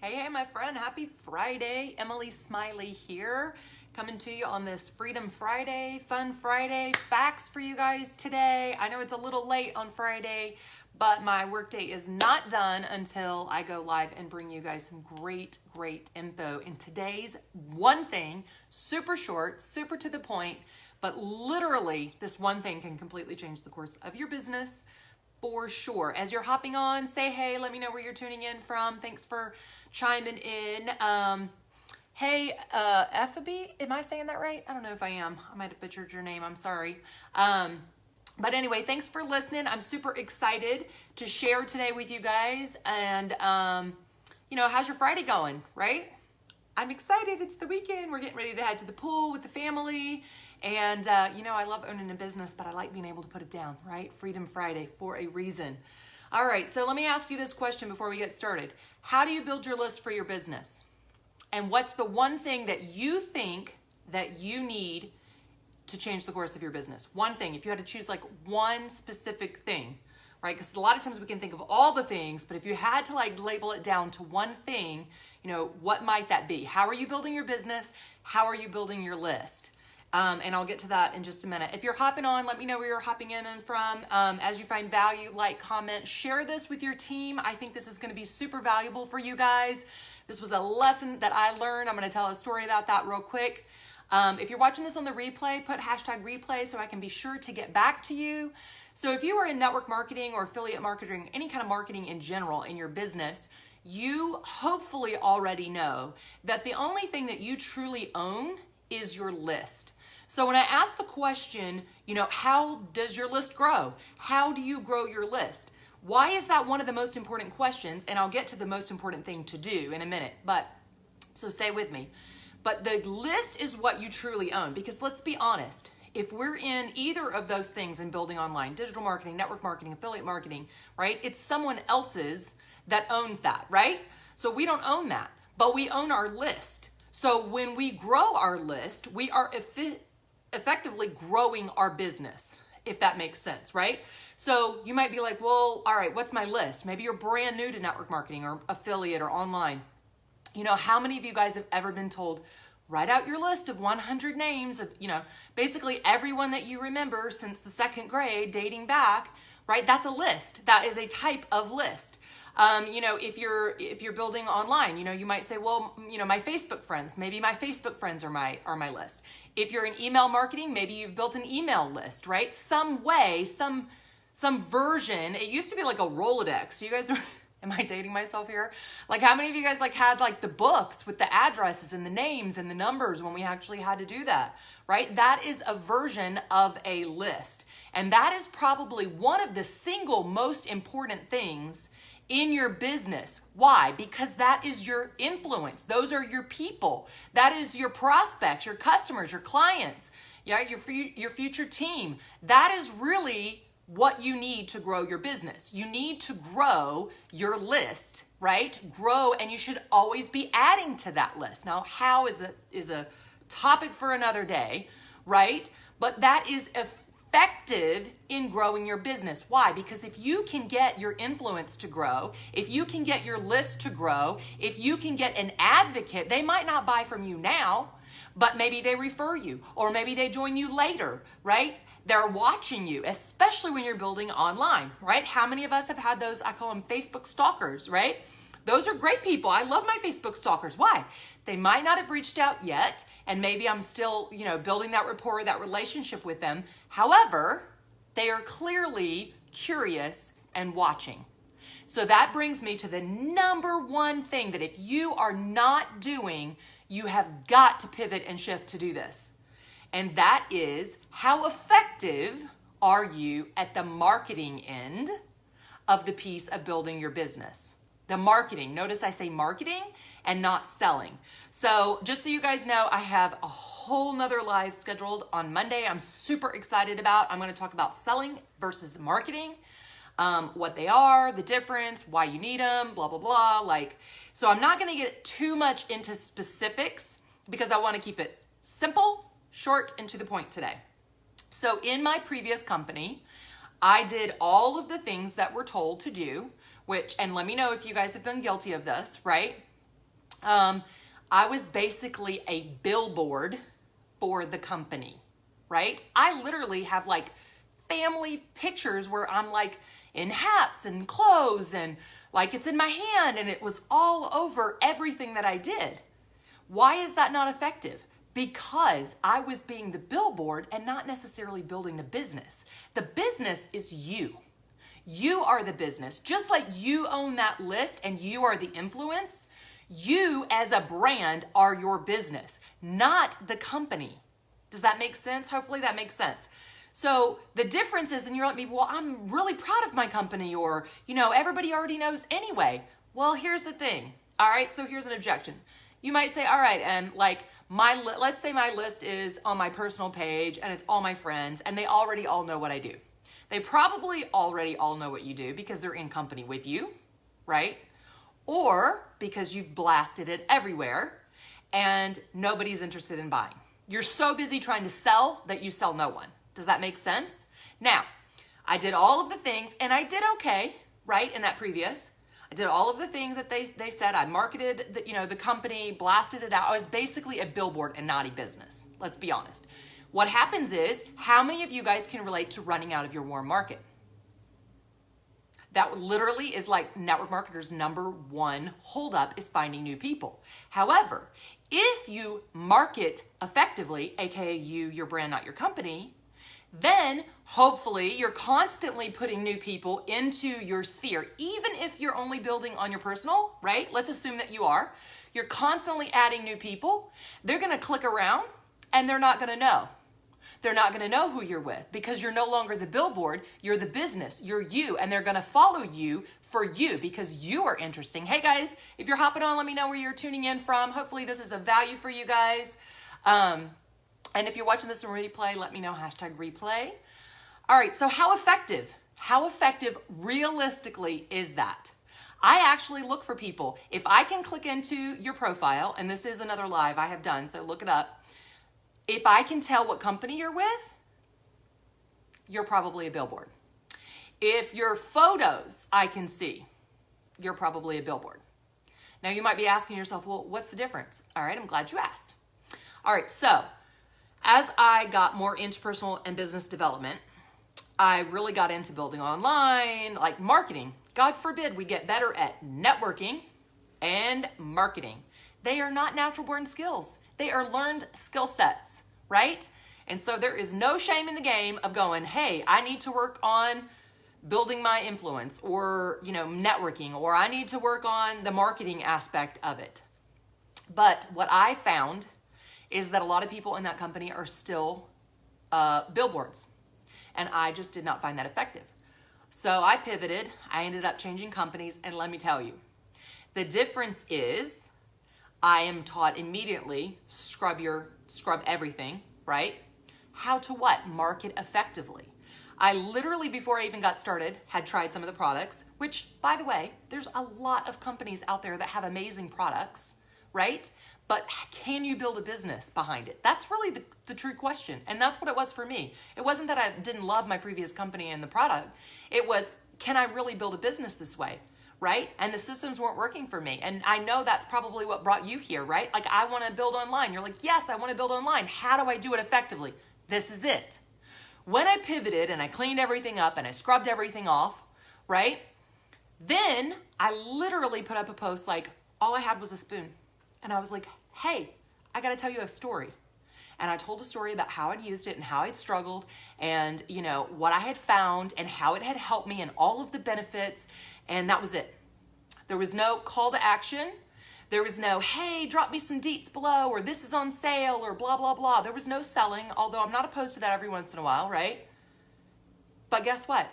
Hey, my friend, happy Friday. Emily Smiley here, coming to you on this Freedom Friday, Fun Friday. Facts for you guys today. I know it's a little late on Friday, but my workday is not done until I go live and bring you guys some great info. And today's one thing, super short, super to the point, but literally this one thing can completely change the course of your business for sure. As you're hopping on, say hey, let me know where you're tuning in from. Thanks for chiming in. Hey, Effaby, am I saying that right? I don't know if I am. I might have butchered your name. I'm sorry. But anyway, thanks for listening. I'm super excited to share today with you guys. And, how's your Friday going, right? I'm excited. It's the weekend. We're getting ready to head to the pool with the family. And, I love owning a business, but I like being able to put it down, right? Freedom Friday for a reason. All right, so let me ask you this question before we get started. How do you build your list for your business? And what's the one thing that you think that you need to change the course of your business? One thing, if you had to choose like one specific thing, right? Because a lot of times we can think of all the things, but if you had to like label it down to one thing, what might that be? How are you building your business? How are you building your list? And I'll get to that in just a minute. If you're hopping on, let me know where you're hopping in and from. As you find value, like, comment, share this with your team. I think this is going to be super valuable for you guys. This was a lesson that I learned. I'm going to tell a story about that real quick. If you're watching this on the replay, put hashtag replay so I can be sure to get back to you. So if you are in network marketing or affiliate marketing, any kind of marketing in general in your business, you hopefully already know that the only thing that you truly own is your list. So when I ask the question, how does your list grow? How do you grow your list? Why is that one of the most important questions? And I'll get to the most important thing to do in a minute, so stay with me. But the list is what you truly own, because let's be honest, if we're in either of those things in building online, digital marketing, network marketing, affiliate marketing, right? It's someone else's that owns that, right? So we don't own that, but we own our list. So when we grow our list, we are effectively growing our business, if that makes sense, right? So you might be like, well, all right, what's my list? Maybe you're brand new to network marketing or affiliate or online. How many of you guys have ever been told, write out your list of 100 names of, basically everyone that you remember since the second grade dating back, right? That's a list. That is a type of list. If you're building online, you might say, well, my Facebook friends, maybe my Facebook friends are my list. If you're in email marketing, maybe you've built an email list, right? Some way, some version. It used to be like a Rolodex. Do you guys, am I dating myself here? Like how many of you guys had the books with the addresses and the names and the numbers when we actually had to do that, right? That is a version of a list. And that is probably one of the single most important things in your business. Why? Because that is your influence. Those are your people. That is your prospects, your customers, your clients, your future team. That is really what you need to grow your business. You need to grow your list, right? Grow, and you should always be adding to that list. Now, how is a topic for another day, right? But that is effective in growing your business. Why? Because if you can get your influence to grow, if you can get your list to grow, if you can get an advocate, they might not buy from you now, but maybe they refer you, or maybe they join you later, right? They're watching you, especially when you're building online, right? How many of us have had those, I call them Facebook stalkers, right? Those are great people. I love my Facebook stalkers. Why? They might not have reached out yet, and maybe I'm still, building that rapport, that relationship with them. However, they are clearly curious and watching. So that brings me to the number one thing that if you are not doing, you have got to pivot and shift to do this. And that is, how effective are you at the marketing end of the piece of building your business? The marketing. Notice I say marketing and not selling. So just so you guys know, I have a whole nother live scheduled on Monday. I'm super excited about. I'm going to talk about selling versus marketing, what they are, the difference, why you need them, blah, blah, blah. So I'm not going to get too much into specifics because I want to keep it simple, short, and to the point today. So in my previous company, I did all of the things that we're told to do, and let me know if you guys have been guilty of this, right? I was basically a billboard for the company, right? I literally have like family pictures where I'm like in hats and clothes and like it's in my hand, and it was all over everything that I did. Why is that not effective? Because I was being the billboard and not necessarily building the business. The business is you. You are the business. Just like you own that list and you are the influence, you as a brand are your business, not the company. Does that make sense? Hopefully that makes sense. So the difference is, and you're like me, well, I'm really proud of my company, or, everybody already knows anyway. Well, here's the thing. All right, so here's an objection. You might say, all right, and like let's say my list is on my personal page and it's all my friends and they already all know what I do. They probably already all know what you do because they're in company with you, right? Or because you've blasted it everywhere and nobody's interested in buying. You're so busy trying to sell that you sell no one. Does that make sense? Now, I did all of the things and I did okay, right? In that previous, I did all of the things that they said. I marketed the company, blasted it out. I was basically a billboard and not a business. Let's be honest. What happens is, how many of you guys can relate to running out of your warm market? That literally is like network marketers' number one holdup is finding new people. However, if you market effectively, aka you, your brand, not your company, then hopefully you're constantly putting new people into your sphere, even if you're only building on your personal, right? Let's assume that you are. You're constantly adding new people. They're going to click around and they're not going to know. They're not going to know who you're with because you're no longer the billboard. You're the business. You're you, and they're going to follow you for you because you are interesting. Hey guys, if you're hopping on, let me know where you're tuning in from. Hopefully this is a value for you guys. And if you're watching this in replay, let me know, #replay. All right, so how effective realistically is that? I actually look for people. If I can click into your profile, and this is another live I have done, so look it up. If I can tell what company you're with, you're probably a billboard. If your photos I can see, you're probably a billboard. Now you might be asking yourself, well, what's the difference? All right, I'm glad you asked. All right, so as I got more into personal and business development, I really got into building online, like marketing. God forbid we get better at networking and marketing. They are not natural born skills. They are learned skill sets, right? And so there is no shame in the game of going, hey, I need to work on building my influence or, networking, or I need to work on the marketing aspect of it. But what I found is that a lot of people in that company are still billboards. And I just did not find that effective. So I pivoted. I ended up changing companies. And let me tell you, the difference is I am taught immediately, scrub everything, right? How to what? Market effectively. I literally, before I even got started, had tried some of the products, which, by the way, there's a lot of companies out there that have amazing products, right? But can you build a business behind it? That's really the true question. And that's what it was for me. It wasn't that I didn't love my previous company and the product. It was, can I really build a business this way? Right? And the systems weren't working for me. And I know that's probably what brought you here, right? Like, I want to build online. You're like, yes, I want to build online. How do I do it effectively? This is it. When I pivoted and I cleaned everything up and I scrubbed everything off, right? Then I literally put up a post like, all I had was a spoon. And I was like, hey, I got to tell you a story. And I told a story about how I'd used it and how I'd struggled and, what I had found and how it had helped me and all of the benefits. And that was it. There was no call to action. There was no, hey, drop me some deets below, or this is on sale, or blah, blah, blah. There was no selling, although I'm not opposed to that every once in a while, right? But guess what?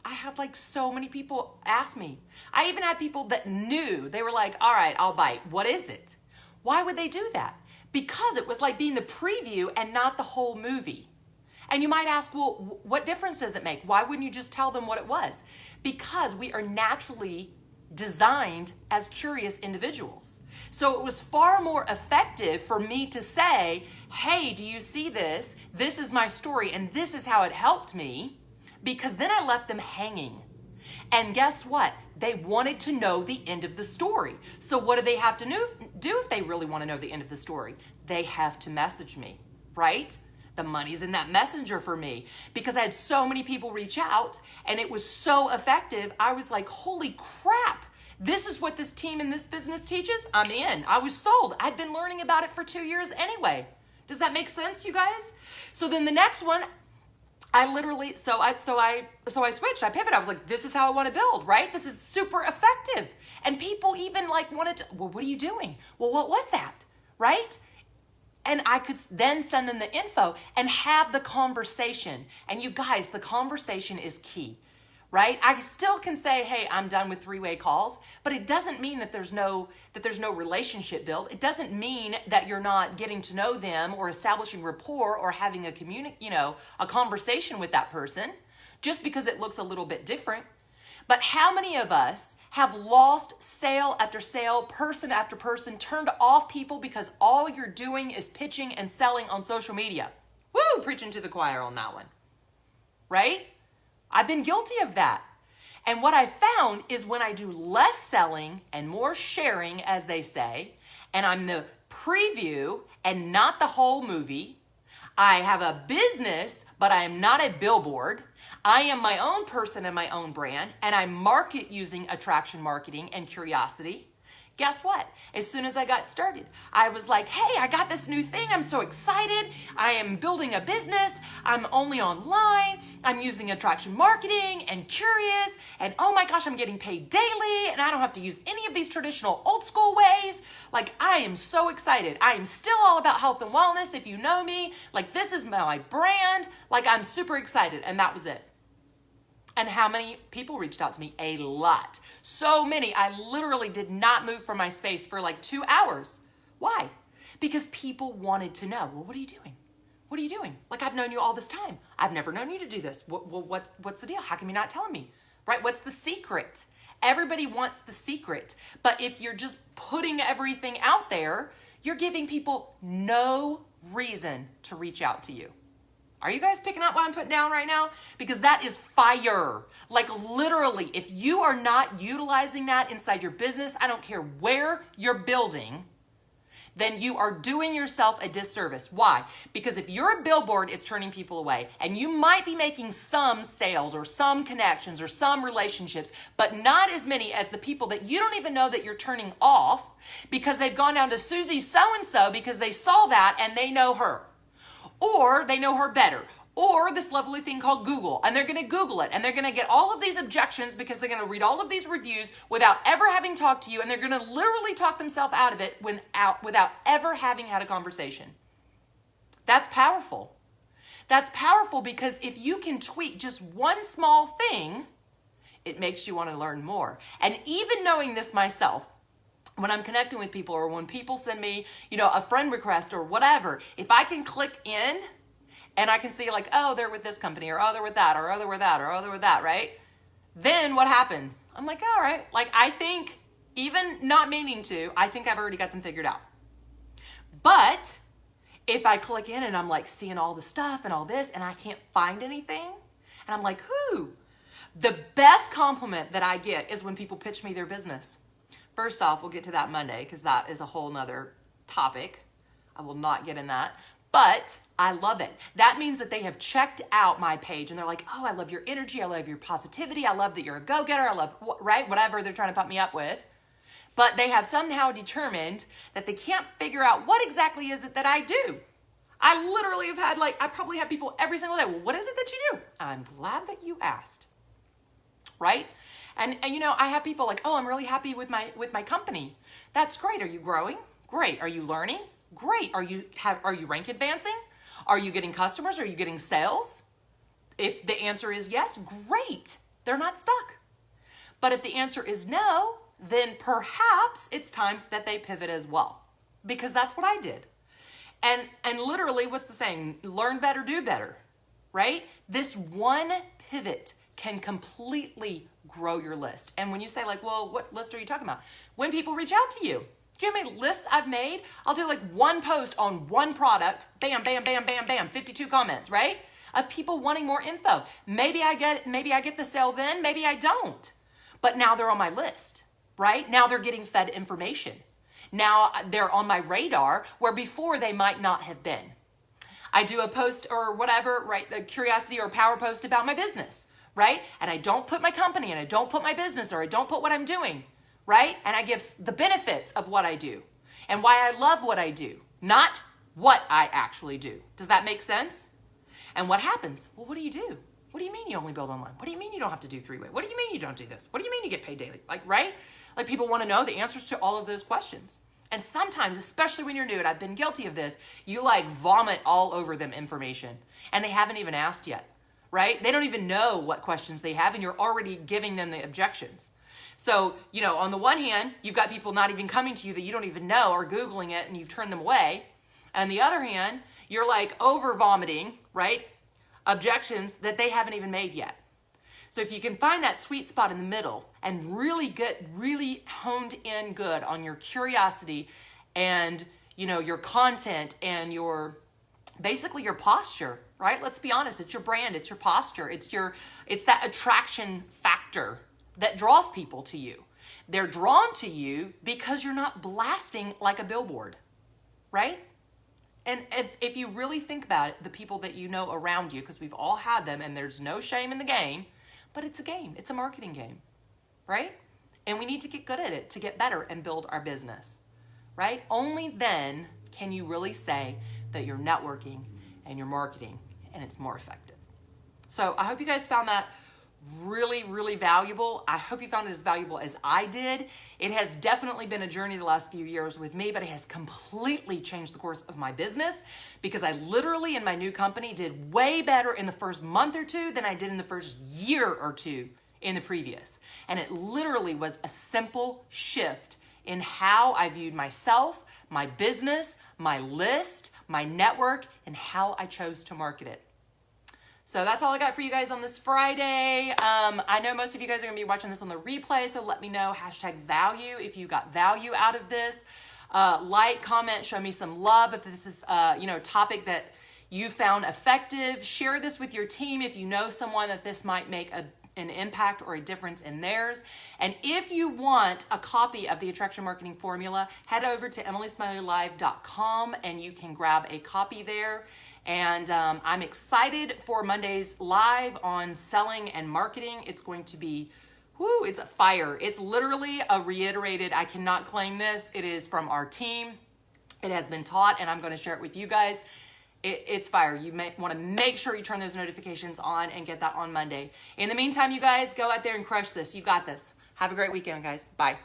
I had like so many people ask me. I even had people that knew. They were like, all right, I'll bite. What is it? Why would they do that? Because it was like being the preview and not the whole movie. And you might ask, well, what difference does it make? Why wouldn't you just tell them what it was? Because we are naturally designed as curious individuals. So it was far more effective for me to say, hey, do you see this? This is my story and this is how it helped me. Because then I left them hanging. And guess what? They wanted to know the end of the story. So what do they have to do if they really want to know the end of the story? They have to message me, right? The money's in that messenger for me, because I had so many people reach out and it was so effective. I was like, holy crap. This is what this team in this business teaches. I'm in. I was sold. I'd been learning about it for 2 years anyway. Does that make sense, you guys? So then the next one, I literally, so I switched. I pivoted. I was like, this is how I want to build, right? This is super effective. And people even like wanted to, well, what are you doing? Well, what was that, right? And I could then send them the info and have the conversation. And you guys, the conversation is key, right? I still can say, hey, I'm done with three-way calls, but it doesn't mean that there's no relationship built. It doesn't mean that you're not getting to know them or establishing rapport or having a conversation with that person just because it looks a little bit different. But how many of us have lost sale after sale, person after person, turned off people because all you're doing is pitching and selling on social media? Woo, preaching to the choir on that one, right? I've been guilty of that. And what I found is when I do less selling and more sharing, as they say, and I'm the preview and not the whole movie, I have a business, but I am not a billboard. I am my own person and my own brand, and I market using attraction marketing and curiosity. Guess what? As soon as I got started, I was like, hey, I got this new thing. I'm so excited. I am building a business. I'm only online. I'm using attraction marketing and curious. And oh my gosh, I'm getting paid daily. And I don't have to use any of these traditional old school ways. Like, I am so excited. I am still all about health and wellness. If you know me, like, this is my brand. Like, I'm super excited. And that was it. And how many people reached out to me? A lot. So many. I literally did not move from my space for like 2 hours. Why? Because people wanted to know, well, what are you doing? What are you doing? Like, I've known you all this time. I've never known you to do this. What's the deal? How come you're not telling me? Right? What's the secret? Everybody wants the secret. But if you're just putting everything out there, you're giving people no reason to reach out to you. Are you guys picking up what I'm putting down right now? Because that is fire. Like, literally, if you are not utilizing that inside your business, I don't care where you're building, then you are doing yourself a disservice. Why? Because if you're a billboard, it's turning people away. And you might be making some sales or some connections or some relationships, but not as many as the people that you don't even know that you're turning off because they've gone down to Susie so-and-so because they saw that and they know her. Or they know her better, or this lovely thing called Google, and they're going to Google it, and they're going to get all of these objections because they're going to read all of these reviews without ever having talked to you, and they're going to literally talk themselves out of it without ever having had a conversation. That's powerful. That's powerful because if you can tweak just one small thing, it makes you want to learn more. And even knowing this myself, when I'm connecting with people or when people send me, a friend request or whatever, if I can click in and I can see like, oh, they're with this company or oh, they're with that or oh, they're with that or oh, they're with that, right? Then what happens? I'm like, all right. Like, I think, even not meaning to, I think I've already got them figured out. But if I click in and I'm like seeing all the stuff and all this and I can't find anything and I'm like, who? The best compliment that I get is when people pitch me their business. First off, we'll get to that Monday because that is a whole nother topic. I will not get in that, but I love it. That means that they have checked out my page and they're like, oh, I love your energy. I love your positivity. I love that you're a go-getter. I love, right? Whatever they're trying to pump me up with. But they have somehow determined that they can't figure out what exactly is it that I do. I literally have had I probably have people every single day. Well, what is it that you do? I'm glad that you asked, right? And I have people like, oh, I'm really happy with my company. That's great. Are you growing? Great. Are you learning? Great. Are you rank advancing? Are you getting customers? Are you getting sales? If the answer is yes, great. They're not stuck. But if the answer is no, then perhaps it's time that they pivot as well. Because that's what I did. And literally, what's the saying? Learn better, do better, right? This one pivot can completely grow your list. And when you say like, well, what list are you talking about? When people reach out to you. Do you know how many lists I've made? I'll do like one post on one product, bam, bam, bam, bam, bam, 52 comments, right? Of people wanting more info. Maybe I get the sale then, maybe I don't. but now they're on my list, right? Now they're getting fed information. Now they're on my radar where before they might not have been. I do a post or whatever, right? The curiosity or power post about my business, right? And I don't put my company and I don't put my business or I don't put what I'm doing, right? And I give the benefits of what I do and why I love what I do, not what I actually do. Does that make sense? And what happens? Well, what do you do? What do you mean you only build online? What do you mean you don't have to do three-way? What do you mean you don't do this? What do you mean you get paid daily? Like, right? Like people want to know the answers to all of those questions. And sometimes, especially when you're new, and I've been guilty of this, you like vomit all over them information and they haven't even asked yet, right? They don't even know what questions they have and you're already giving them the objections. So, you know, on the one hand, you've got people not even coming to you that you don't even know or Googling it and you've turned them away. And the other hand, you're like over vomiting, right? Objections that they haven't even made yet. So if you can find that sweet spot in the middle and really get really honed in good on your curiosity and, you know, your content and your, basically your posture, right? Let's be honest, it's your brand, it's your posture, it's that attraction factor that draws people to you. They're drawn to you because you're not blasting like a billboard, right? And if you really think about it, the people that you know around you, because we've all had them and there's no shame in the game, but it's a game. It's a marketing game, right? And we need to get good at it to get better and build our business, right? Only then can you really say that you're networking and you're marketing and it's more effective. So I hope you guys found that really, really valuable. I hope you found it as valuable as I did. It has definitely been a journey the last few years with me, but it has completely changed the course of my business because I literally in my new company did way better in the first month or two than I did in the first year or two in the previous. And it literally was a simple shift in how I viewed myself, my business, my list, my network, and how I chose to market it. So that's all I got for you guys on this Friday. I know most of you guys are gonna be watching this on the replay, so let me know, #value, if you got value out of this. Like, comment, show me some love if this is a topic that you found effective. Share this with your team if you know someone that this might make an impact or a difference in theirs. And if you want a copy of the Attraction Marketing Formula, head over to emilysmileylive.com and you can grab a copy there. And I'm excited for Monday's live on selling and marketing. It's going to be, it's a fire. It's literally a reiterated, I cannot claim this. It is from our team. It has been taught and I'm going to share it with you guys. It's fire. You may want to make sure you turn those notifications on and get that on Monday. In the meantime, you guys go out there and crush this. You got this. Have a great weekend, guys. Bye.